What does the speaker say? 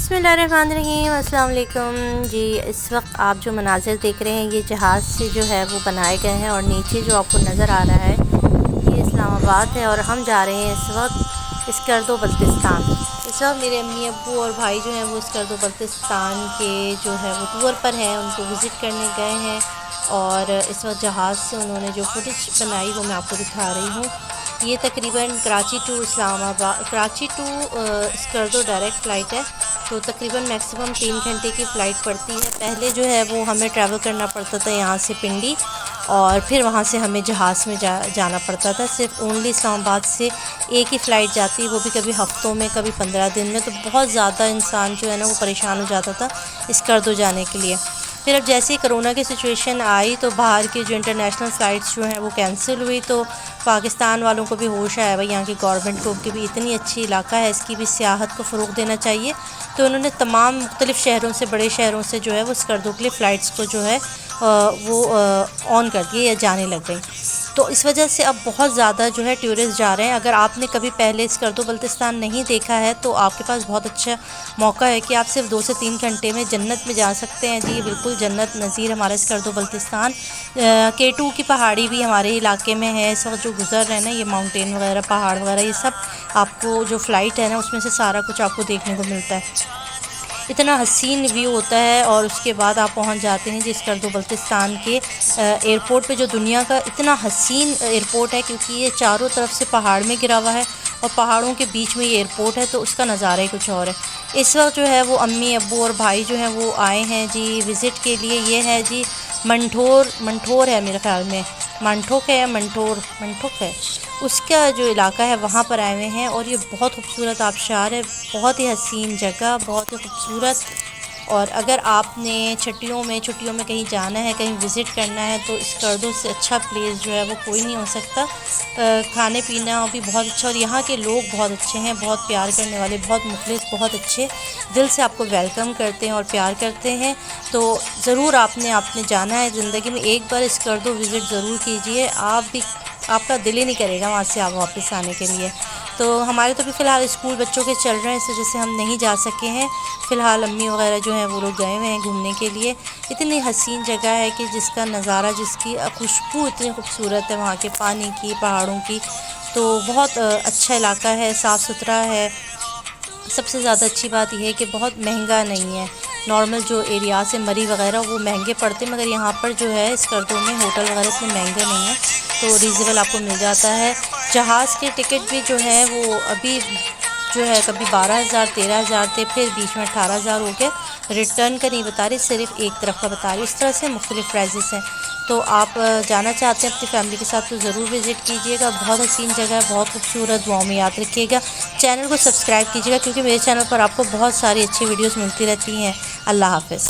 बिस्मिल्लाहिर्रहमानिर्रहीम, अस्सलाम वालेकुम जी। इस वक्त आप जो मनाज़िर देख रहे हैं ये जहाज़ से जो है वो बनाए गए हैं और नीचे जो आपको नज़र आ रहा है ये इस्लामाबाद है और हम जा रहे हैं इस वक्त स्कर्दो बल्तिस्तान। इस वक्त मेरे अम्मी अब्बू और भाई जो हैं वो स्कर्दो बल्तिस्तान के जो है वो टूर पर हैं, उनको विज़िट करने गए हैं और इस वक्त जहाज़ से उन्होंने जो फुटेज बनाई वो मैं आपको दिखा रही हूँ। ये तकरीबन Karachi to Skardu direct flight है, तो तकरीबन मैक्सिमम 3 घंटे की फ़्लाइट पड़ती है। पहले जो है वो हमें ट्रैवल करना पड़ता था यहाँ से पिंडी और फिर वहाँ से हमें जहाज़ में जाना पड़ता था। सिर्फ ओनली इस्लामाबाद से एक ही फ़्लाइट जाती है, वो भी कभी हफ़्तों में कभी 15 दिन में, तो बहुत ज़्यादा इंसान जो है ना वो परेशान हो जाता था स्कर्दो जाने के लिए। फिर अब जैसे ही कोरोना की सिचुएशन आई तो बाहर की जो इंटरनेशनल फ़्लाइट्स जो हैं वो कैंसिल हुई, तो पाकिस्तान वालों को भी होश आया भाई यहाँ की गवर्नमेंट को कि भी इतनी अच्छी इलाका है, इसकी भी सियाहत को फ़रोग़ देना चाहिए। तो उन्होंने तमाम मुख्तलिफ़ शहरों से, बड़े शहरों से जो है वो स्कर्दो के लिए फ़्लाइट्स को जो है वो ऑन कर दिए या जाने लग गई। तो इस वजह से अब बहुत ज़्यादा जो है टूरिस्ट जा रहे हैं। अगर आपने कभी पहले स्कर्दो बल्तिस्तान नहीं देखा है तो आपके पास बहुत अच्छा मौका है कि आप सिर्फ 2 से 3 घंटे में जन्नत में जा सकते हैं। जी बिल्कुल जन्नत नज़ीर हमारा स्कर्दो बल्तिस्तान। K2 की पहाड़ी भी हमारे इलाके में है। इस वक्त जो गुज़र रहे हैं ना ये माउंटेन वगैरह, पहाड़ वगैरह, ये सब आपको जो फ़्लाइट है ना उसमें से सारा कुछ आपको देखने को मिलता है। इतना हसीन व्यू होता है और उसके बाद आप पहुंच जाते हैं जिस स्कर्दो बल्तिस्तान के एयरपोर्ट पे, जो दुनिया का इतना हसीन एयरपोर्ट है क्योंकि ये चारों तरफ से पहाड़ में घिरा हुआ है और पहाड़ों के बीच में ये एयरपोर्ट है, तो उसका नज़ारा ही कुछ और है। इस वक्त जो है वो अम्मी अब्बू और भाई जो हैं वो आए हैं जी विज़िट के लिए। ये है जी मंठोर है मेरे ख़्याल में, मंठोक है या मंठोक है, उसका जो इलाका है वहाँ पर आए हुए हैं और ये बहुत खूबसूरत आबशार है, बहुत ही हसीन जगह, बहुत ही खूबसूरत। और अगर आपने छुट्टियों में कहीं जाना है, कहीं विज़िट करना है तो स्कर्दो से अच्छा प्लेस जो है वो कोई नहीं हो सकता। खाने पीना भी बहुत अच्छा और यहाँ के लोग बहुत अच्छे हैं, बहुत प्यार करने वाले, बहुत मुखलिस, बहुत अच्छे दिल से आपको वेलकम करते हैं और प्यार करते हैं। तो ज़रूर आपने जाना है ज़िंदगी में, एक बार स्कर्दो विज़िट ज़रूर कीजिए, आपका दिल ही नहीं करेगा वहाँ से आप वापस आने के लिए। तो हमारे तो भी फ़िलहाल स्कूल बच्चों के चल रहे हैं, इस वजह से हम नहीं जा सके हैं। फ़िलहाल अम्मी वगैरह जो हैं वो लोग गए हुए हैं घूमने के लिए। इतनी हसीन जगह है कि जिसका नज़ारा, जिसकी खुशबू इतनी खूबसूरत है वहाँ के पानी की, पहाड़ों की, तो बहुत अच्छा इलाका है, साफ़ सुथरा है। सबसे ज़्यादा अच्छी बात यह है कि बहुत महंगा नहीं है। नॉर्मल जो एरिया से मरी वगैरह वो महंगे पड़ते हैं, मगर यहाँ पर जो है स्कर्दो में होटल वगैरह इतने महंगे नहीं हैं, तो रीज़नेबल आपको मिल जाता है। जहाज़ के टिकट भी जो है वो अभी जो है कभी 12,000 13,000 थे, फिर बीच में 18,000 हो गए। रिटर्न का नहीं बता रही, सिर्फ एक तरफ का बता रही। इस तरह से मुख्तलिफ़ प्राइसेस हैं। तो आप जाना चाहते हैं अपनी फैमिली के साथ तो ज़रूर विज़िट कीजिएगा। बहुत हसीन जगह है, बहुत खूबसूरत। दुआओं में याद रखिएगा। चैनल को सब्सक्राइब कीजिएगा क्योंकि मेरे चैनल पर आपको बहुत सारी अच्छी वीडियोज़ मिलती रहती हैं। अल्लाह हाफ़िज़।